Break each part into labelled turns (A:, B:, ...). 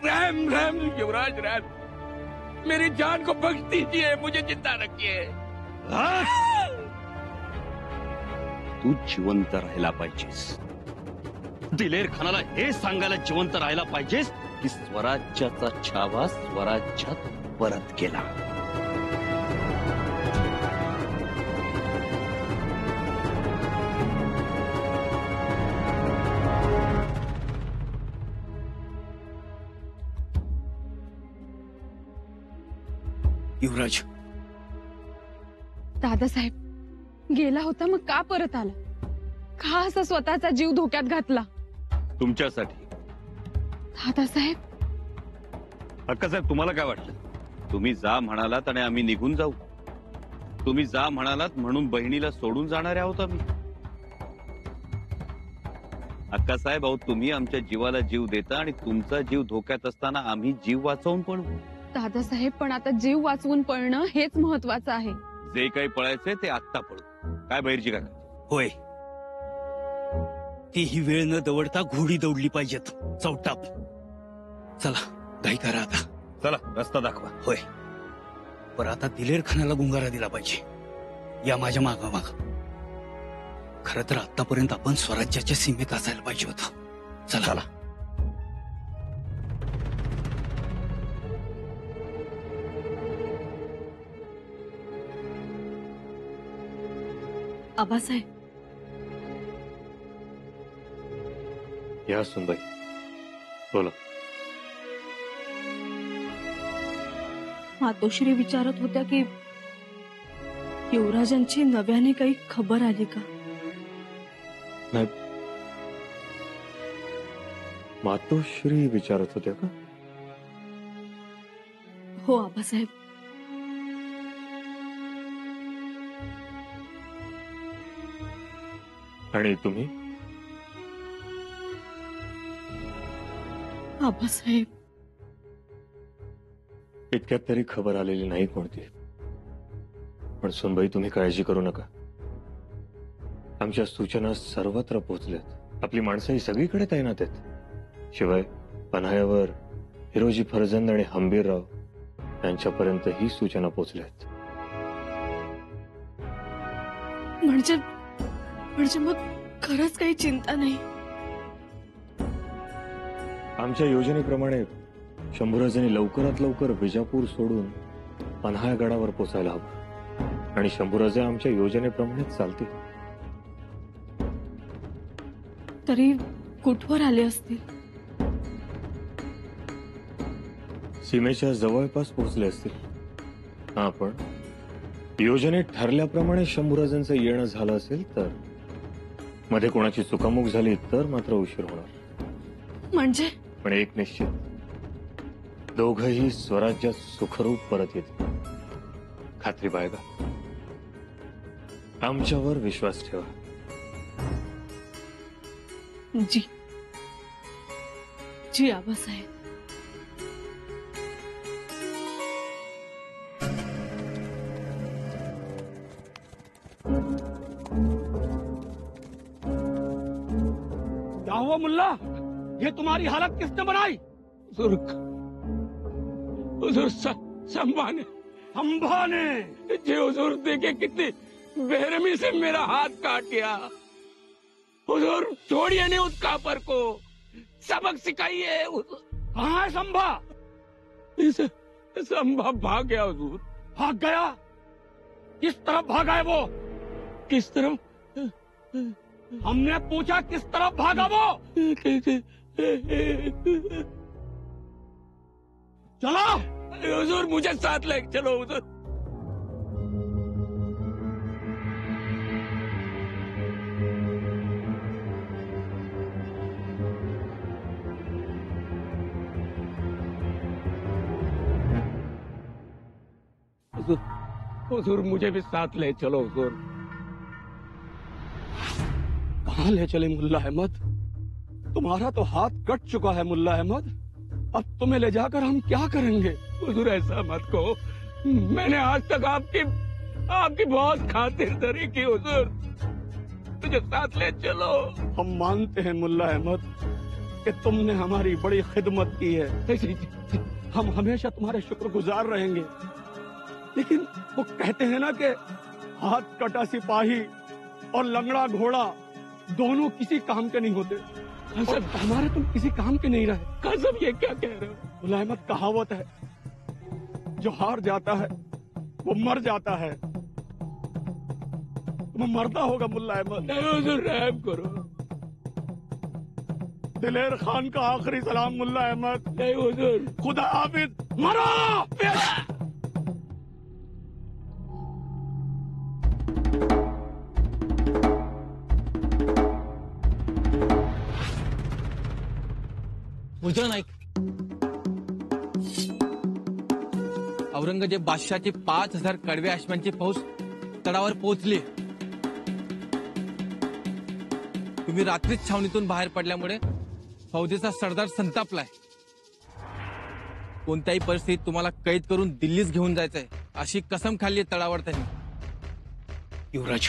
A: रहम रहम युवराज रहम, मेरी जान को बख्श दीजिए, मुझे जिंदा रखिए।
B: तू जिवंत राहायला पाहिजेस। दिलेर खानाला हे सांगायला जिवंत राहायला पाहिजेस की स्वराज्याचा छावा स्वराज्यात परत गेला।
C: युवराज,
D: दादासाहेब गेला होता, मग का परत आला? का असा स्वतःचा जीव धोक्यात घातला?
B: तुमच्यासाठी।
D: दादासाहेब,
B: अक्कासाहेब, तुम्हाला काय वाटलं? तुम्ही जा म्हणालात आणि आम्ही निघून जाऊ? तुम्ही जा म्हणालात म्हणून बहिणीला सोडून जाणारे आहोत आम्ही? अक्कासाहेब, अहो तुम्ही आमच्या जीवाला जीव देता आणि तुमचा जीव धोक्यात असताना आम्ही जीव वाचवून पळू?
D: दादासाहेब, पण आता जीव वाचवून पळणं हेच महत्वाचं आहे।
B: जे काही पळायचंय ते आत्ता पळू। काय बहिर्जी काका?
C: होय, ती ही वेळ न दवडता घोडी दौडली पाहिजेत चौटाप। चला घाई करा आता।
B: चला रस्ता दाखवा।
C: होय, पर आता दिलेर खानाला गुंगारा दिला पाहिजे। या माझ्या माग खर तर आतापर्यंत आपण स्वराज्याच्या सीमेत असायला पाहिजे होतं। चला।
D: आबासाहेब,
E: या सुनबाई, बोला।
D: मातोश्री विचारत होत्या की युवराजांची नव्याने काही खबर आली का?
E: नाही, मातोश्री विचारत होत्या का?
D: हो आबासाहेब।
E: आणि तुम्ही?
D: आबासाहेब,
E: इतक्यात तरी खबर आलेली नाही कोणती, पण सुनबाई तुम्ही काळजी करू नका। आमच्या सूचना सर्वत्र पोहोचल्यात। आपली माणसंही सगळीकडे तैनात आहेत। शिवाय पन्हाळ्यावर हिरोजी फर्जंद आणि हंबीरराव यांच्यापर्यंत ही सूचना पोहोचल्यात।
D: म्हणजे मग खरंच काही चिंता नाही?
E: आमच्या योजनेप्रमाणे शंभूराजांनी लवकरात लवकर विजापूर सोडून पन्हाळगडावर पोचायला हवं आणि शंभूराजे आमच्या योजनेप्रमाणेच चालतील।
D: तरी कुठवर आले असतील?
E: सीमेच्या जवळपास पोहोचले असतील। आपण योजनेत ठरल्याप्रमाणे शंभूराजांचं येणं झालं असेल तर, मध्ये कोणाची चुकामुक झाली तर मात्र उशीर होणार।
D: म्हणजे?
E: पण एक निश्चित, दोघही स्वराज्यात सुखरूप परत येतील। खात्री बाळगा, आमच्यावर विश्वास ठेवा।
D: जी जी आबासाहेब।
A: क्या हुआ मुल्ला? ये तुम्हारी हालत किसने बनाई? हुजूर संभा ने जी हुजूर, देखे कितनी बेरहमी से मेरा हाथ काट दिया। हुजूर छोड़िए नहीं उस कापर को, सबक सिखाइए। कहाँ है संभा? संभा भाग गया हुजूर। भाग गया? किस तरफ भागा है वो? किस तरफ? हमने पूछा किस तरफ भागा वो? चलो हुजूर, मुझे साथ ले चलो हुजूर। हुजूर मुझे भी साथ ले चलो हुजूर। कहाँ ले चले मुल्ला अहमद? तुम्हारा तो हाथ कट चुका है मुल्ला अहमद। अब तुम्हें ले जाकर हम क्या करेंगे? हुजूर ऐसा मत कहो, मैंने आज तक आपकी बहुत खातिरदारी की हुजूर, मुझे साथ ले चलो। हम मानते हैं मुल्ला अहमद, कि तुमने हमारी बड़ी खिदमत की है। हम हमेशा तुम्हारे शुक्रगुजार रहेंगे। लेकिन वो कहते हैं ना कि हाथ कटा सिपाही और लंगड़ा घोड़ा दोनों किसी काम के नहीं होते। और हमारे तुम किसी काम के नहीं रहे। कसम, ये क्या कह रहे हो? मुल्ला अहमद, कहावत है, जो हार जाता है वो मर जाता है। तुम मरना होगा मुल्ला अहमद। रहम करो। दिलेर खान का आखिरी सलाम मुल्ला अहमद। नहीं हुजूर। खुदा हाफिज। मरो।
F: मुजरा नाईक, औरंगजेब बादशाहची 5000 कडवे अश्वांची फौज तडावर पोहोचली। तुम्ही रात्रीच छावणीतून बाहेर पडल्यामुळे फौजेचा सरदार संतापलाय। कोणत्याही परिस्थितीत तुम्हाला कैद करून दिल्लीच घेऊन जायचंय अशी कसम खाल्ली तडावर त्यांनी।
C: युवराज,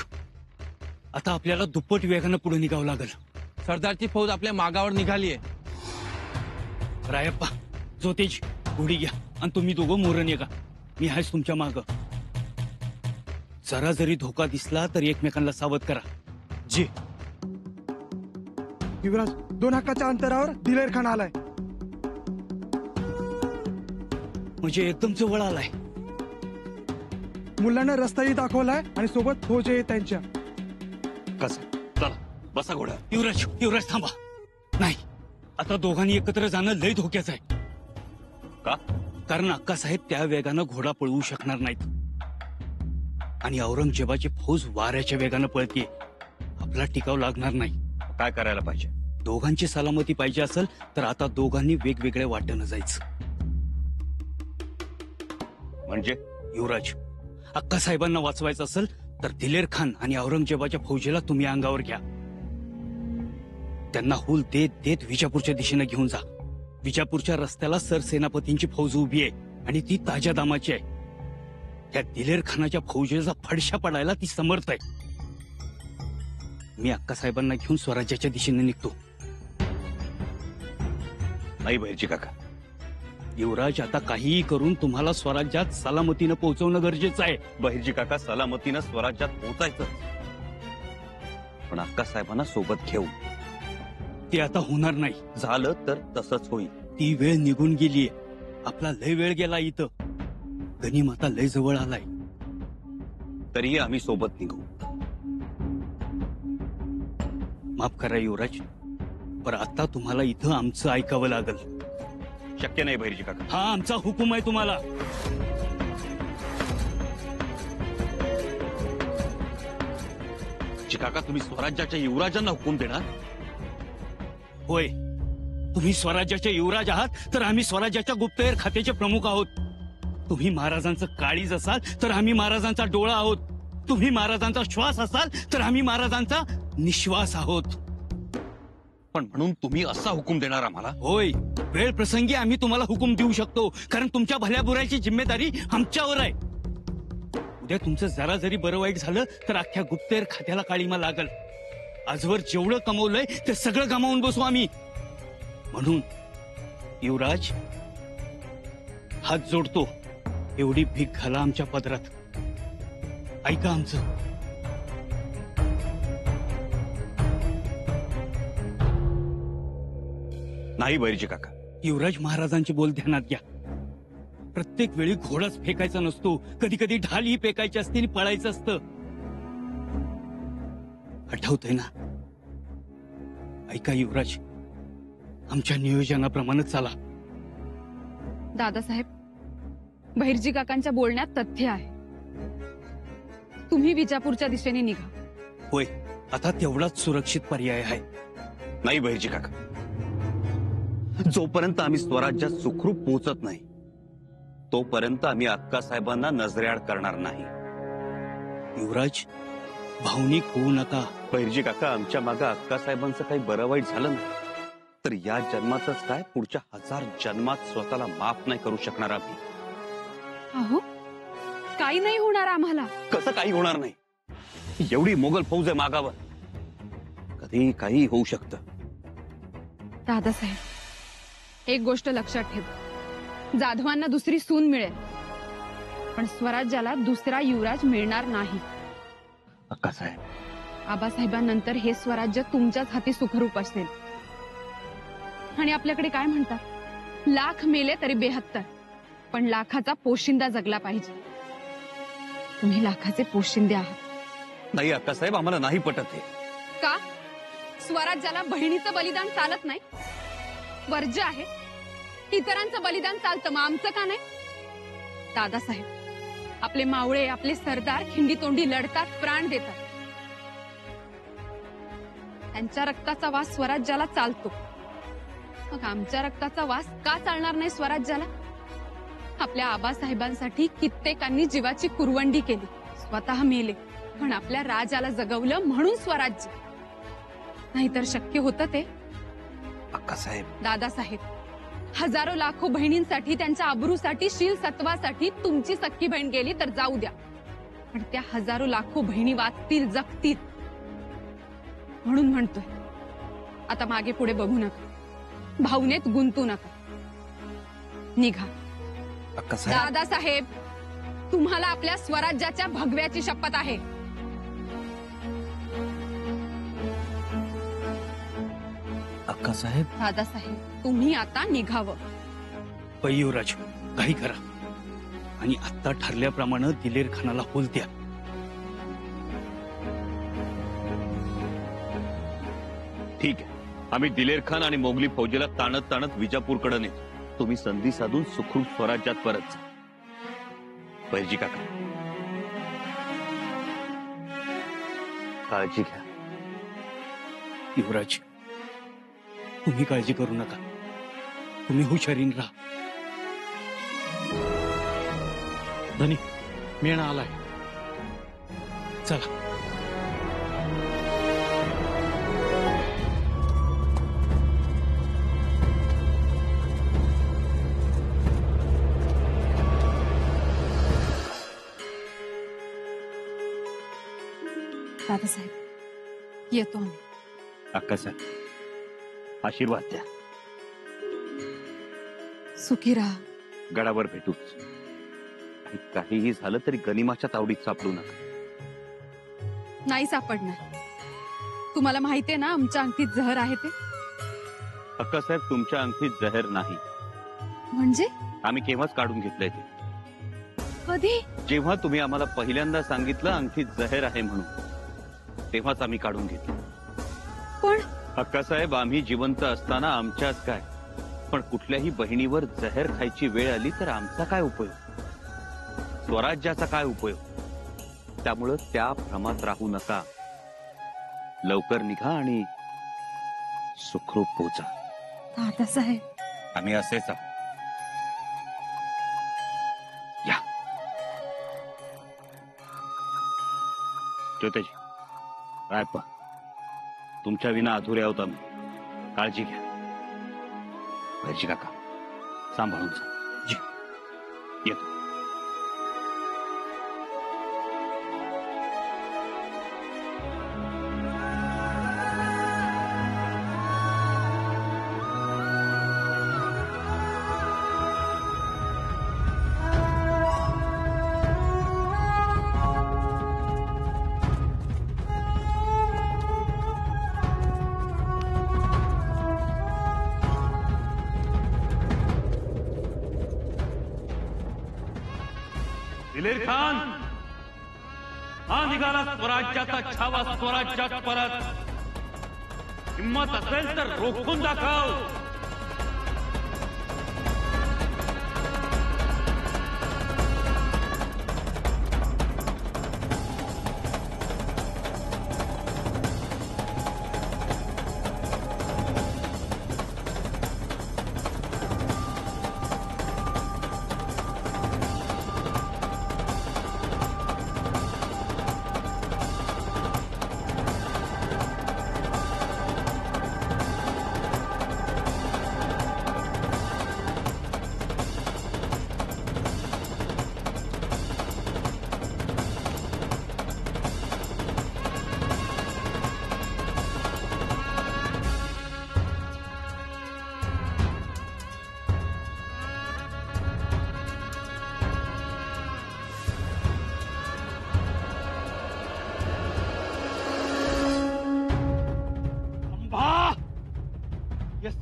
C: आता आपल्याला दुप्पट वेगानं पुढे निघावं लागेल।
F: सरदारची फौज आपल्या मागावर निघालीये।
C: रायप्पा, जोतेज, घोडी घ्या आणि तुम्ही दोघं मोरण ये का। मी आहेच तुमच्या माग। जरा जरी धोका दिसला तर एकमेकांना सावध करा।
F: जी
G: युवराज, 2 हाकाच्या अंतरावर दिलेर खान आलाय।
C: म्हणजे एकदम जवळ आलाय।
G: मुलांना रस्ताही दाखवलाय आणि सोबत फौज आहे त्यांच्या।
B: कसं? चला बसा घोड्या।
C: युवराज, युवराज थांबा। नाही, आता दोघांनी एकत्र जाणं लय धोक्याचं आहे।
B: का?
C: कारण अक्कासाहेब त्या वेगानं घोडा पळवू शकणार नाहीत आणि औरंगजेबाची फौज वाऱ्याच्या वेगानं पळतीये। आपला टिकाव लागणार नाही।
B: काय करायला पाहिजे?
C: दोघांची सलामती पाहिजे असेल तर आता दोघांनी वेगवेगळ्या वाटेनं जायचं।
B: म्हणजे?
C: युवराज, अक्कासाहेबांना वाचवायचं असेल तर दिलेर खान आणि औरंगजेबाच्या फौजेला तुम्ही अंगावर घ्या। त्यांना हुल देत देत विजापूरच्या दिशेने घेऊन जा। विजापूरच्या रस्त्याला सरसेनापतींची फौज उभी आहे आणि ती ताज्या दामाची आहे। त्या दिलेर खानाच्या फौजेचा फडशा पडायला ती समर्थ आहे। मी अक्कासाहेबांना घेऊन स्वराज्याच्या दिशेने निघतो।
B: नाही बहिरजी काका,
C: युवराज, आता काहीही करून तुम्हाला स्वराज्यात सलामतीनं पोहोचवणं गरजेचं आहे।
B: बहिरजी काका, सलामतीनं स्वराज्यात पोहोचायचं, पण अक्का साहेबांना सोबत घेऊन।
C: ते आता होणार नाही।
B: झालं तर तसंच होईल।
C: ती वेळ निघून गेलीये। आपला लय वेळ गेला इथं। गनिम आता लय जवळ आलाय।
B: तरीही आम्ही सोबत निघू।
C: माफ करा युवराज, पण आता तुम्हाला इथं आमचं ऐकावं लागल।
B: शक्य नाही बहिरजी काका।
C: हा आमचा हुकूम आहे तुम्हाला।
B: काका, तुम्ही स्वराज्याच्या युवराजांना हुकूम देणार?
C: होय, तुम्ही स्वराज्याचे युवराज आहात तर आम्ही स्वराज्याच्या गुप्तहेर खात्याचे प्रमुख आहोत। तुम्ही महाराजांचं काळीज असाल तर आम्ही महाराजांचा डोळा आहोत। तुम्ही महाराजांचा श्वास असाल तर आम्ही महाराजांचा निश्वास आहोत।
B: पण म्हणून तुम्ही असा हुकूम देणार आम्हाला?
C: होय, वेळ प्रसंगी आम्ही तुम्हाला हुकूम देऊ शकतो, कारण तुमच्या भल्या बुऱ्याची जिम्मेदारी आमच्यावर आहे। उद्या तुमचं जरा जरी बरं वाईट झालं तर अख्ख्या गुप्तहेर खात्याला काळीमा लागल। आजवर जेवढं कमवलंय ते सगळं गमावून बसू आम्ही। म्हणून युवराज, हात जोडतो, एवढी भीक घाला आमच्या पदरात। ऐका आमचं।
B: नाही बहिरजी काका।
C: युवराज, महाराजांची बोल ध्यानात घ्या। प्रत्येक वेळी घोडाच फेकायचा नसतो, कधी कधी ढालही फेकायची असते आणि पळायचं असतं। आठवतंय ना? ऐका युवराज, आमच्या नियोजनाप्रमाणे चाला।
D: दादासाहेब, बहिर्जी काकांच्या बोलण्यात तथ्य आहे। तुम्ही विजापूरच्या दिशेने निघा।
C: होय, आता तेवढाच सुरक्षित पर्याय आहे।
B: नाही बहिरजी काका, जोपर्यंत आम्ही स्वराज्यात सुखरूप पोहोचत नाही तोपर्यंत आम्ही अक्का साहेबांना नजरेआड करणार नाही।
C: युवराज, भावनिक होऊ नका।
B: बहिरजी काका, आमच्या मागे अक्का साहेबांचं काही बरं वाईट झालं नाही तर या जन्मातच काय, पुढच्या 1000 जन्मात स्वतःला माफ नाही करू शकणार आम्ही।
D: अहो, काही नाही होणार आम्हाला।
B: कसं काही होणार नाही? एवढी मोगल फौज आहे मागावर, कधी काही होऊ शकतं।
D: दादासाहेब, एक गोष्ट लक्षात ठेव, जाधवांना दुसरी सून मिळेल, पण स्वराज्याला दुसरा युवराज मिळणार नाही.
B: अक्कासाहेब,
D: आबासाहेबांनंतर हे स्वराज्य तुमच्याच हाती सुखरूप असेल. आणि आपल्याकडे काय म्हणतात, लाख मेले तरी 72, पण लाखाचा पोशिंदा जगला पाहिजे. तुम्ही लाखाचे पोशिंदे आहात.
B: नाही अक्कासाहेब, आम्हाला नाही पटत हे.
D: का? स्वराज्याला बहिणीचं बलिदान चालत नाही? वर्ज्य आहे. इतरांचं बलिदान चालतं, मग आमचं का नाही? दादासाहेब, आपले मावळे, आपले सरदार खिंडीतोंडी लढतात, प्राण देतात. त्यांच्या रक्ताचा वास स्वराज्याला चालतो, मग आमच्या रक्ताचा वास का चालणार नाही स्वराज्याला? आपल्या आबासाहेबांसाठी कित्येकांनी जीवाची कुरवंडी केली, स्वतः मेले, पण आपल्या राजाला जगवलं म्हणून स्वराज्य. नाहीतर शक्य होतं ते?
B: अक्कासाहेब,
D: दादासाहेब, हजारो लाखो बहिणींसाठी, त्यांच्या अब्रूसाठी, शील सत्वासाठी तुमची सख्खी बहीण गेली तर जाऊ द्या, पण त्या हजारो लाखो बहिणी वाचतील, जगतील. म्हणून म्हणतोय, आता मागे पुढे बघू नका, भावनेत गुंतू नका, निघा.
B: अक्कासाहेब,
D: दादासाहेब, तुम्हाला आपल्या स्वराज्याच्या भगव्याची शपथ आहे.
B: अक्कासाहेब,
D: दादासाहेब, तुम्ही आता निघावं.
C: पै युवराज, काही करा आणि आता ठरल्याप्रमाणे दिलेर खानाला होल द्या.
B: ठीक आहे. आम्ही दिलेर खान आणि मोगली फौजेला ताणत ताणत विजापूरकडे नेतो. तुम्ही संधी साधून सुखरूप स्वराज्यात परत जा. बैरजी काका, काळजी घ्या.
C: युवराज, तुम्ही काळजी करू नका, तुम्ही हुशारीन राहा.
F: धनी, मेणा आलाय.
C: चला.
D: दादासाहेब, येतो आम्ही.
B: अक्कासाहेब, आशीर्वाद द्या.
D: सुखी राहा.
B: गडावर भेटूच. आणि काहीही झालं तरी गनिमाच्या तावडीत सापडू नका.
D: नाही सापडणार. तुम्हाला माहितीये ना आमच्या अंगठीत जहर आहे ते.
B: अक्कासाहेब, तुमच्या अंगठीत जहर नाही.
D: म्हणजे?
B: आम्ही केव्हाच काढून घेतलंय ते.
D: कधी?
B: जेव्हा तुम्ही आम्हाला पहिल्यांदा सांगितलं अंगठीत जहर आहे म्हणून, तेव्हाच आम्ही काढून घेतलं.
D: पण
B: अक्कासाहेब, आम्ही जिवंत असताना आमच्याच काय, पण कुठल्याही बहिणीवर जहर खायची वेळ आली तर आमचा काय उपयोग, स्वराज्याचा काय उपयोग? त्यामुळं त्या भ्रमात राहू नका. लवकर निघा आणि सुखरूप पोचा.
D: दादासाहेब,
B: आम्ही असेच आहोत. या ज्योतिजी, रायप्पा, तुमच्या विना अधुरे आहोत आम्ही. काळजी घ्या. बैरजी काका, सांभाळून जा. जी, येतो.
A: दिलेर खान, हा निघाला स्वराज्याचा छावा स्वराज्यात परत. हिम्मत असेल तर रोखून दाखव.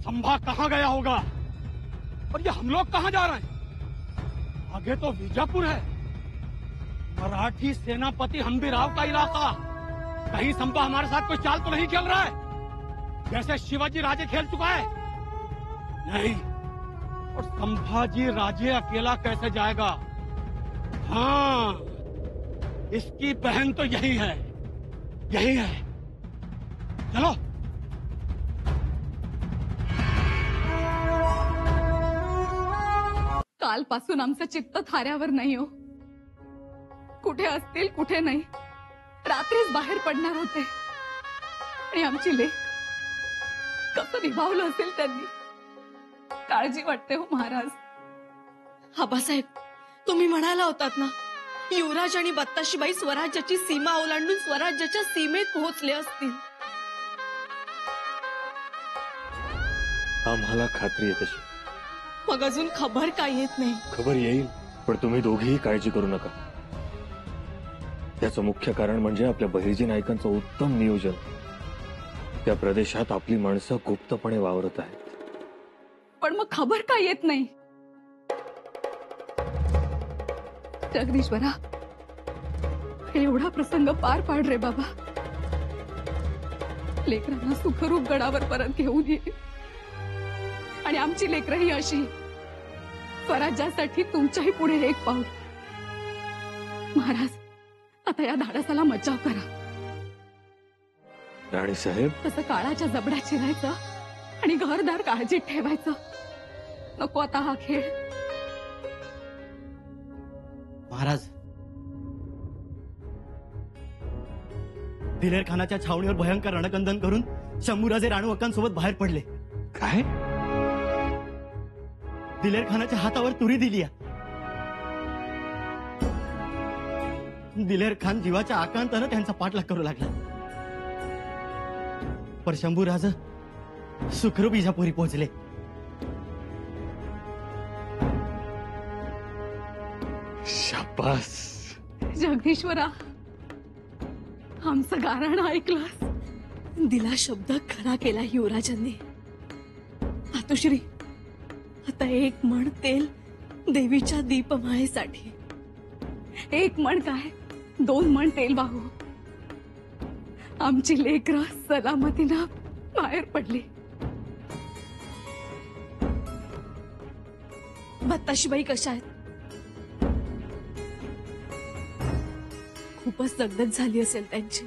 A: संभा कहाँ गया होगा और ये हम लोग कहाँ जा रहे हैं? आगे तो बीजापुर है, मराठी सेनापति हंबीराव का इलाका। कहीं संभा हमारे साथ कोई चाल तो नहीं खेल रहा है जैसे शिवाजी राजे खेल चुका है? नहीं, और संभाजी राजे अकेला कैसे जाएगा? हाँ, इसकी बहन तो यही है, यही है। चलो।
D: कालपासून आमचं चित्त थाऱ्यावर नाही हो. कुठे असतील कुठे नाही, रात्रीच बाहेर पडणार होते. आणि आमची लेक कसं निभावलं असेल त्यांनी. काळजी वाटते हो महाराज.
H: आबासाहेब, तुम्ही म्हणाला होतात ना, युवराज आणि बत्ताशीबाई स्वराज्याची सीमा ओलांडून स्वराज्याच्या सीमेत पोहोचले असतील.
E: आम्हाला खात्री आहे तशी.
H: मग अजून खबर काय येत नाही?
E: खबर येईल, पण तुम्ही दोघेही काळजी करू नका. याचं मुख्य कारण म्हणजे आपल्या बहिर्जी नायकांचं उत्तम नियोजन. त्या प्रदेशात आपली माणसं गुप्तपणे वावरत आहेत.
D: पण मग खबर काय येत नाही? जगदीश्वरा, एवढा प्रसंग पार पाड रे बाबा. लेकरांना सुखरूप गडावर परत घेऊन ये. आणि आमची लेकरही अशी स्वराज्यासाठी तुमच्याही पुढे एक पाऊल. महाराज, आता या धाडसाला मज्जाव करा.
E: राणी साहेब,
D: तसं काळाच्या जबड्यात शिरायचं आणि घरदार काळजीत ठेवायचं. नको आता हा खेळ.
C: महाराज, दिलेर खानाच्या छावणीवर भयंकर रणकंदन करून शंभूराजे राणू अक्कांसोबत बाहेर पडले.
E: काय?
C: दिलेर खानाच्या हातावर तुरी दिली. दिलेर खान जीवाच्या आकांतानं त्यांचा पाठलाग करू लागला. पर शंभूराज सुखरूप इजापुरी पोहोचले.
E: शाबास.
D: जगदीश्वरा, आमचं गारण ऐकलंस?
H: दिला शब्द खरा केला युवराजांनी. मातोश्री, आता एक मण तेल देवीच्या दीपमाळेसाठी.
D: एक मण काय, 2 मण तेल वाहू. आमची लेकरं सलामतीनं बाहेर पडली.
H: बत्ताशीबाई कशा आहेत? खूपच दगदग झाली असेल त्यांची.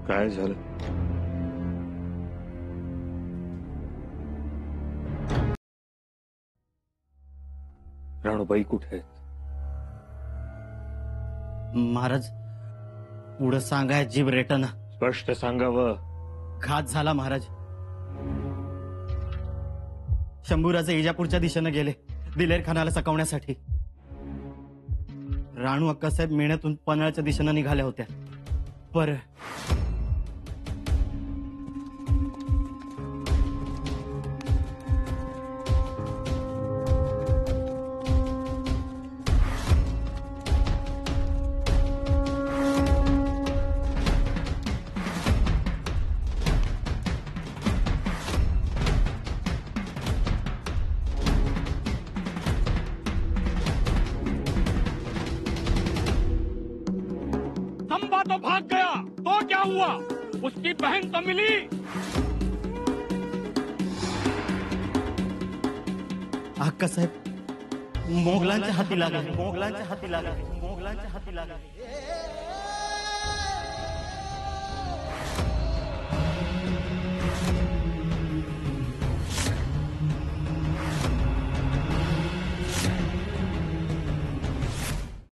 E: काय झालं? राणूबाई कुठे आहेत?
C: महाराज, पुढं सांगाय जीभ रेटना.
E: स्पष्ट सांगावं.
C: घात झाला महाराज. शंभूराजे इजापूरच्या दिशेनं गेले दिलेर खानाला सकवण्यासाठी. राणू अक्कासाहेब मेण्यातून पन्हाळच्या दिशेनं निघाल्या होत्या. पर
A: संभा तो भाग गया तो क्या हुआ? उसकी बहन तो मिली.
C: अक्कासाहेब मोगलांच्या हाती लागले. मोगलांच्या हाती लागले. मोगलांच्या हाती लागले.